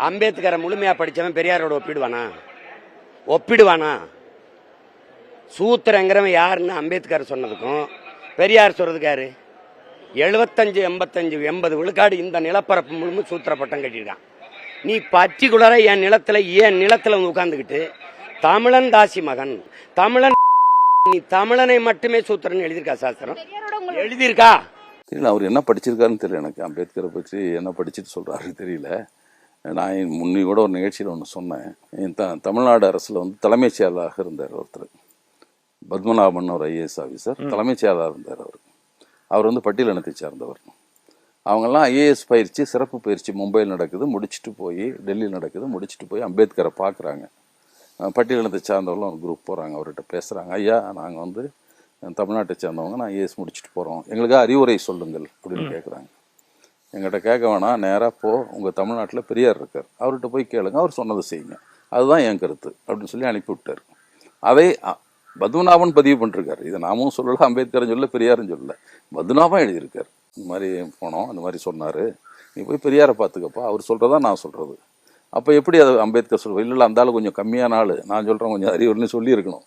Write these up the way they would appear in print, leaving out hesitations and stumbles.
அம்பேத்கரை முழுமையா படிச்சவன் பெரியாரோட ஒப்பிடுவானா? சூத்திரங்கிறவன் யாருன்னு அம்பேத்கர் சொன்னதுக்கும் பெரியார் சொல்றதுக்கு யாரு? 75, 85, 80 விழுக்காடு இந்த நிலப்பரப்பு முழுமை சூத்திர பட்டம் கட்டியிருக்கான். நீ பர்டிகுலரா என் நிலத்துல வந்து உட்கார்ந்துக்கிட்டு தமிழன் தாசி மகன் தமிழன், நீ தமிழனை மட்டுமே சூத்திரன் எழுதியிருக்கா? சாஸ்திரம் எழுதியிருக்கா? தெரியல. அவர் என்ன படிச்சிருக்காருன்னு தெரியல. எனக்கு அம்பேத்கரை பற்றி என்ன படிச்சுட்டு சொல்றாரு தெரியல. நான் முன்னி கூட ஒரு நிகழ்ச்சியில் ஒன்று சொன்னேன். தமிழ்நாடு அரசில் வந்து தலைமைச் செயலாளராக இருந்தார் ஒருத்தர், பத்மநாபன் ஒரு IAS ஆஃபீஸர், தலைமைச் செயலாளர் இருந்தார். அவர் வந்து பட்டியலினத்தை சார்ந்தவர். அவங்கெல்லாம் IAS பயிற்சி, சிறப்பு பயிற்சி மும்பையில் நடக்குது, முடிச்சுட்டு போய் டெல்லியில் நடக்குது, முடிச்சுட்டு போய் அம்பேத்கரை பார்க்குறாங்க. பட்டியலினத்தை சார்ந்தவர்களும் ஒரு குரூப் போகிறாங்க, அவர்கிட்ட பேசுகிறாங்க. ஐயா, நாங்கள் வந்து தமிழ்நாட்டை சேர்ந்தவங்க, நான் IAS முடிச்சுட்டு போகிறோம், எங்களுக்காக அறிவுரை சொல்லுங்கள் அப்படின்னு கேட்குறாங்க. எங்கிட்ட கேட்க வேணாம், நேராக போ, உங்கள் தமிழ்நாட்டில் பெரியார் இருக்கார், அவர்கிட்ட போய் கேளுங்க, அவர் சொன்னதை செய்யுங்க, அதுதான் என் கருத்து அப்படின்னு சொல்லி அனுப்பிவிட்டார். அதை பத்மநாபன் பதிவு பண்ணிருக்காரு. இதை நாமும் சொல்லலை, அம்பேத்கரும் சொல்லல, பெரியாரும் சொல்லலை, பத்மநாபன் எழுதியிருக்கார். இந்த மாதிரி போனோம், இந்த மாதிரி சொன்னார், நீ போய் பெரியாரை பார்த்துக்கப்பா, அவர் சொல்கிறதா நான் சொல்கிறது. அப்போ எப்படி அதை அம்பேத்கர் சொல்லுவோம்? இல்லை அந்த ஆள் கொஞ்சம் கம்மியான ஆள், நான் சொல்கிறேன் கொஞ்சம் அறிவுரைன்னு சொல்லியிருக்கணும்.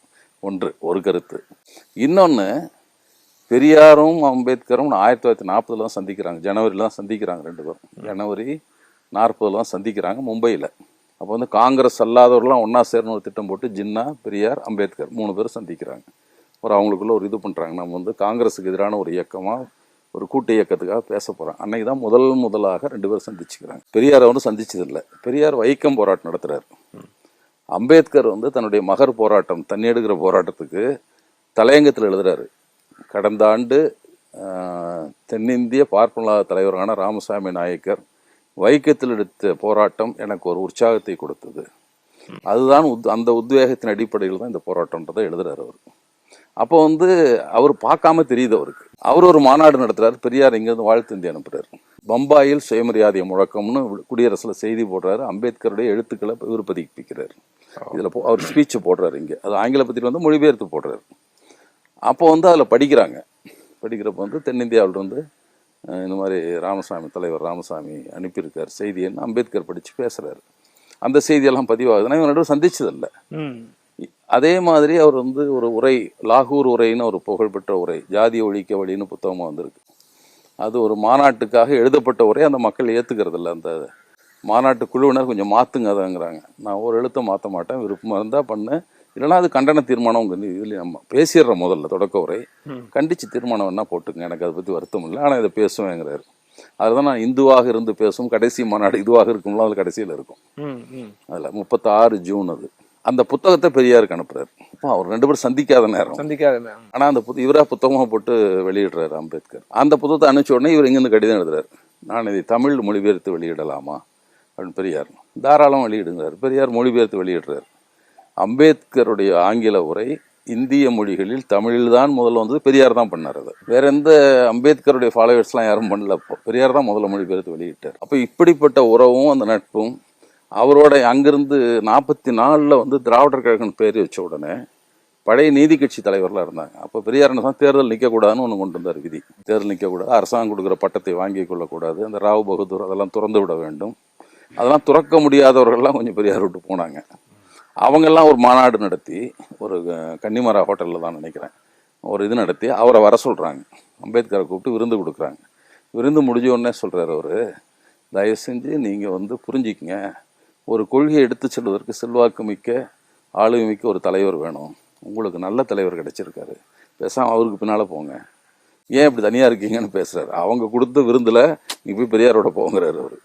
ஒரு கருத்து. இன்னொன்று, பெரியாரும் அம்பேத்கரும் 1940 தான் சந்திக்கிறாங்க, ஜனவரியில் தான் சந்திக்கிறாங்க. 2 பேரும் ஜனவரி 40 தான் சந்திக்கிறாங்க மும்பையில். அப்போ வந்து காங்கிரஸ் அல்லாதவர்கள்லாம் ஒன்றா சேரணும் ஒரு திட்டம் போட்டு ஜின்னா, பெரியார், அம்பேத்கர் 3 பேரும் சந்திக்கிறாங்க. அவங்களுக்குள்ள ஒரு இது பண்ணுறாங்க, நம்ம வந்து காங்கிரஸுக்கு எதிரான ஒரு இயக்கமாக, ஒரு கூட்டு இயக்கத்துக்காக பேச போகிறோம். அன்னைக்கு தான் முதலாக 2 பேரும் சந்திச்சுக்கிறாங்க. பெரியாரை வந்து சந்திச்சதில்லை. பெரியார் வைக்கம் போராட்டம் நடத்துகிறார். அம்பேத்கர் வந்து தன்னுடைய மகர் போராட்டம், தண்ணி எடுக்கிற போராட்டத்துக்கு தலையங்கத்தில் எழுதுறாரு. கடந்த ஆண்டு தென்னிந்திய பார்ப்பன தலைவரான ராமசாமி நாயக்கர் வைக்கத்தில் எடுத்த போராட்டம் எனக்கு ஒரு உற்சாகத்தை கொடுத்தது, அதுதான் அந்த உத்வேகத்தின் அடிப்படையில் தான் இந்த போராட்டம்ன்றதை எழுதுறாரு அவர். அப்போ வந்து அவர் பார்க்காம தெரியுது அவருக்கு. அவர் ஒரு மாநாடு நடத்துறாரு, பெரியார் இங்கிருந்து வாழ்த்து அனுப்புறாரு. பம்பாயில் சுயமரியாதை முழக்கம்னு குடியரசுல செய்தி போடுறாரு, அம்பேத்கருடைய எழுத்துக்களை இவர் பதிப்பிக்கிறார். இதுல அவர் ஸ்பீச் போடுறாரு, இங்க அது ஆங்கில பத்திரிகை வந்து மொழிபெயர்த்து போடுறாரு. அப்போ வந்து அதில் படிக்கிறப்ப வந்து தென்னிந்தியாவில் வந்து இந்த மாதிரி தலைவர் ராமசாமி அனுப்பியிருக்கார் செய்தின்னு அம்பேத்கர் படித்து பேசுகிறாரு. அந்த செய்தியெல்லாம் பதிவாகுதுன்னா இவன் நடுவில் சந்திச்சதில்லை. அதே மாதிரி அவர் வந்து ஒரு உரை, லாகூர் உரைன்னு ஒரு புகழ்பெற்ற உரை, ஜாதி ஒழிக்க வழின்னு புத்தகமாக வந்திருக்கு. அது ஒரு மாநாட்டுக்காக எழுதப்பட்ட உரை, அந்த மக்கள் ஏற்றுக்கிறது இல்லை. அந்த மாநாட்டு குழுவினர் கொஞ்சம் மாற்றுங்கதாங்கிறாங்க. நான் ஒரு எழுத்தை மாற்ற மாட்டேன், விருப்பமாக இருந்தால் பண்ணு, இல்லைனா அது கண்டன தீர்மானம். இதில் நம்ம பேசிடுற முதல்ல தொடக்க உரை கண்டித்து தீர்மானம் வேணா போட்டுங்க, எனக்கு அதை பற்றி வருத்தம் இல்லை, ஆனால் இதை பேசுவேங்கிறாரு. அதில் தான் நான் இந்துவாக இருந்து பேசும் கடைசி மாநாடு இதுவாக இருக்கும்ல, அதில் கடைசியில் இருக்கும். அதில் 36 ஜூன் அது. அந்த புத்தகத்தை பெரியாருக்கு அனுப்புறாரு. அப்போ அவர் 2 பேரும் சந்திக்காத நேரம். ஆனால் அந்த இவராக புத்தகமாக போட்டு வெளியிடுறாரு அம்பேத்கர். அந்த புத்தகத்தை அனுப்பிச்ச உடனே இவர் இங்கிருந்து கடிதம் எழுதுறாரு, நான் இதை தமிழ் மொழிபெயர்த்து வெளியிடலாமா அப்படின்னு. பெரியார் தாராளம் வெளியிடுங்கிறார். பெரியார் மொழிபெயர்த்து வெளியிடுறாரு. அம்பேத்கருடைய ஆங்கில உரை இந்திய மொழிகளில் தமிழில் தான் முதல்ல வந்தது, பெரியார் தான் பண்ணார். அதை வேற எந்த அம்பேத்கருடைய ஃபாலோவர்ஸ்லாம் யாரும் பண்ணல, பெரியார் தான் முதல்ல மொழிபெயர்த்து வெளியிட்டார். அப்போ இப்படிப்பட்ட உறவும் அந்த நட்பும் அவரோட அங்கிருந்து 44 வந்து திராவிடர் கழகம் பேர் வச்ச உடனே பழைய நீதி கட்சி தலைவர்லாம் இருந்தாங்க. அப்போ பெரியார் என்ன தேர்தல் நிற்கக்கூடாதுன்னு ஒன்று கொண்டு வந்தார் விதி. தேர்தல் நிற்கக்கூடாது, அரசாங்கம் கொடுக்குற பட்டத்தை வாங்கி கொள்ளக்கூடாது, அந்த ராவ் பகதூர் அதெல்லாம் திறந்து விட வேண்டும். அதெல்லாம் துறக்க முடியாதவர்கள்லாம் கொஞ்சம் பெரியார் விட்டு போனாங்க. அவங்கெல்லாம் ஒரு மாநாடு நடத்தி, ஒரு கன்னிமரா ஹோட்டலில் தான் நினைக்கிறேன், ஒரு இது நடத்தி அவரை வர சொல்கிறாங்க. அம்பேத்கரை கூப்பிட்டு விருந்து கொடுக்குறாங்க. விருந்து முடிஞ்ச உடனே சொல்கிறார் அவர், தயவு செஞ்சு நீங்கள் வந்து புரிஞ்சிக்கங்க, ஒரு கொள்கையை எடுத்து செல்வதற்கு செல்வாக்கு மிக்க ஆளுமை மிக்க ஒரு தலைவர் வேணும், உங்களுக்கு நல்ல தலைவர் கிடைச்சிருக்காரு, பேசாமல் அவருக்கு பின்னால் போங்க, ஏன் இப்படி தனியாக இருக்கீங்கன்னு பேசுகிறாரு. அவங்க கொடுத்த விருந்தில் நீ போய் பெரியாரோட போங்கிறாரு அவர்.